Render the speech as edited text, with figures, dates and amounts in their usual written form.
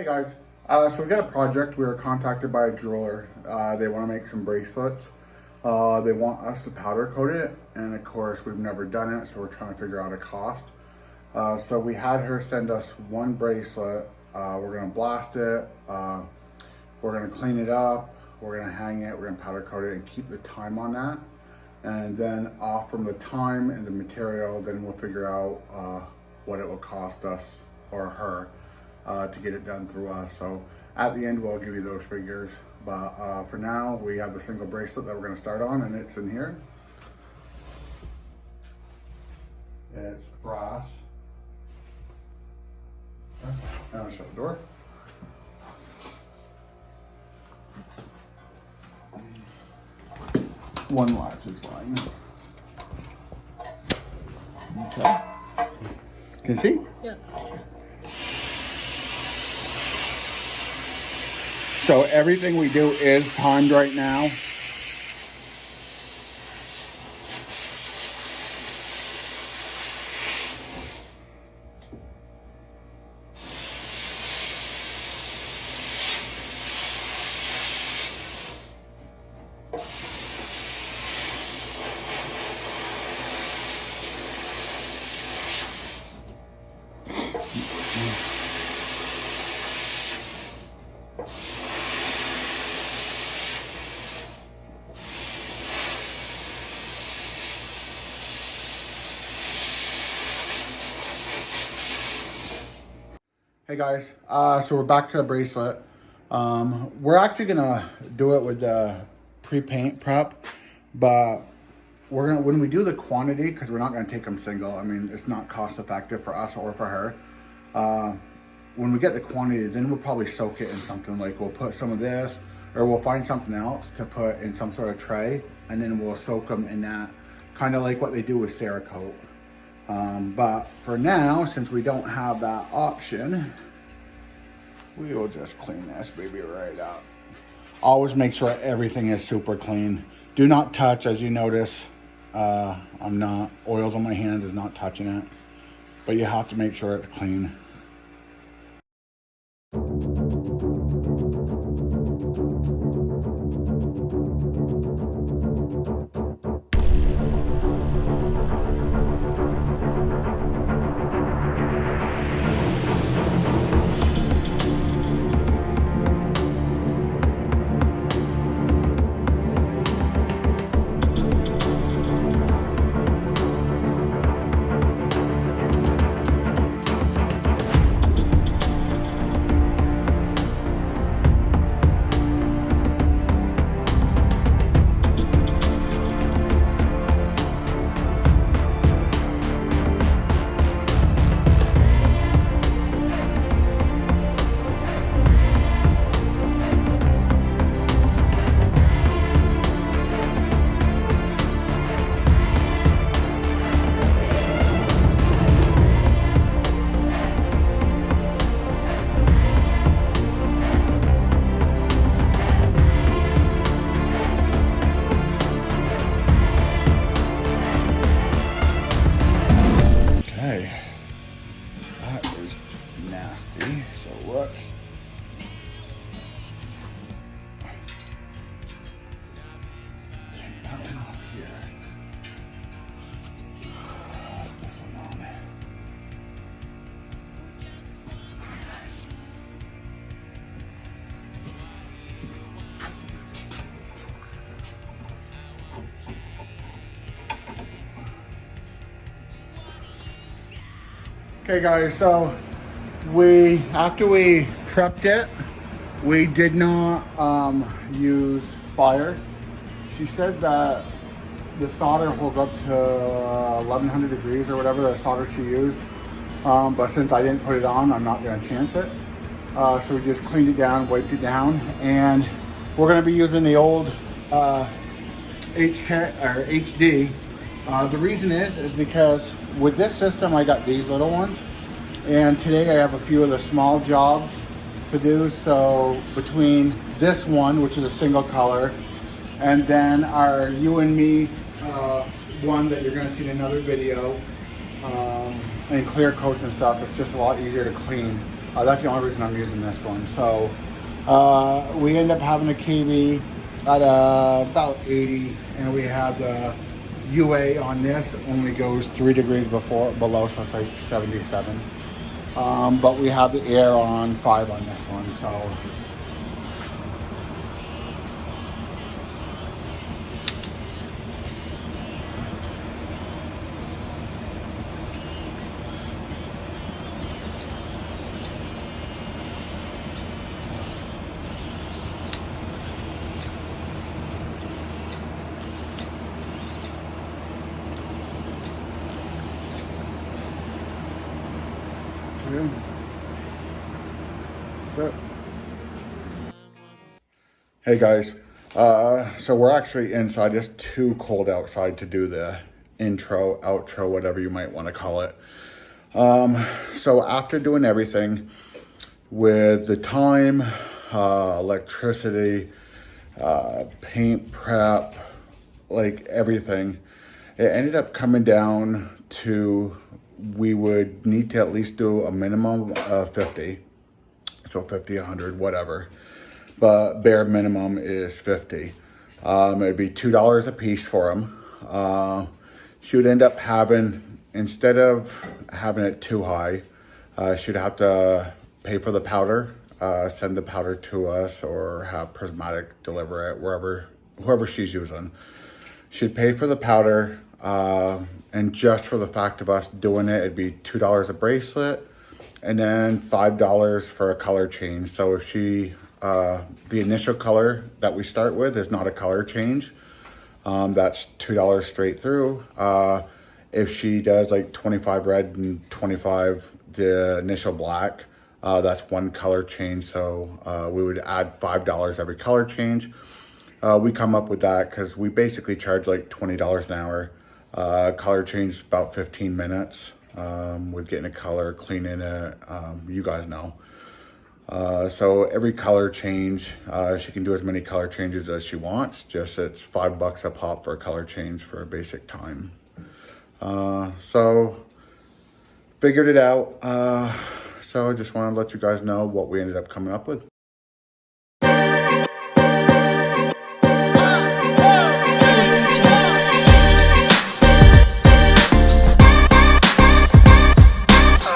Hey guys, so we got a project. We were contacted by a jeweler. They want to make some bracelets. They want us to powder coat it, and of course we've never done it, so we're trying to figure out a cost. So we had her send us one bracelet. We're gonna blast it. We're gonna clean it up. We're gonna hang it. We're gonna powder coat it and keep the time on that. And then off from the time and the material, then we'll figure out what it will cost us or her to get it done through us. So at the end, we'll give you those figures. But for now, we have the single bracelet that we're gonna start on, and it's in here. It's brass. Okay. Now I'll shut the door. One latch is fine. Okay. Can you see? Yeah. So everything we do is timed right now. Hey guys, so we're back to the bracelet. We're actually gonna do it with the pre-paint prep, but we're gonna, when we do the quantity, because we're not gonna take them single, I mean, it's not cost effective for us or for her. When we get the quantity, then we'll probably soak it in something, like we'll put some of this, or we'll find something else to put in some sort of tray, and then we'll soak them in that, kind of like what they do with Cerakote. But for now, since we don't have that option, we will just clean this baby right up. Always make sure everything is super clean. Do not touch, as you notice. I'm not, oils on my hands is not touching it, but you have to make sure it's clean. That is nasty. So let's take that one off here. This one on. Okay guys, so after we prepped it, we did not use fire. She said that the solder holds up to 1100 degrees or whatever the solder she used, but since I didn't put it on, I'm not going to chance it. So we just cleaned it down, wiped it down, and we're going to be using the old HD. The reason is because with this system, I got these little ones, and today I have a few of the small jobs to do. So between this one, which is a single color, and then our You and Me one that you're going to see in another video, and clear coats and stuff, it's just a lot easier to clean. That's the only reason I'm using this one. So we end up having a KV at about 80, and we have the UA on this only goes 3 degrees below, so it's like 77. But we have the air on 5 on this one, so. Yeah. So, hey guys, so we're actually inside. It's too cold outside to do the intro, outro, whatever you might want to call it. So after doing everything with the time, electricity, paint prep, like everything, it ended up coming down to we would need to at least do a minimum of 50. So 50, 100, whatever. But bare minimum is 50. It'd be $2 a piece for them. She would end up having, instead of having it too high, she'd have to pay for the powder, send the powder to us, or have Prismatic deliver it whoever she's using. She'd pay for the powder, and just for the fact of us doing it, it'd be $2 a bracelet, and then $5 for a color change. So if she, the initial color that we start with is not a color change, that's $2 straight through. If she does like 25 red and 25 the initial black, that's one color change. So we would add $5 every color change. We come up with that because we basically charge like $20 an hour. Color change is about 15 minutes with getting a color, cleaning it, you guys know. So every color change, she can do as many color changes as she wants. Just it's $5 a pop for a color change for a basic time. So figured it out. So I just want to let you guys know what we ended up coming up with.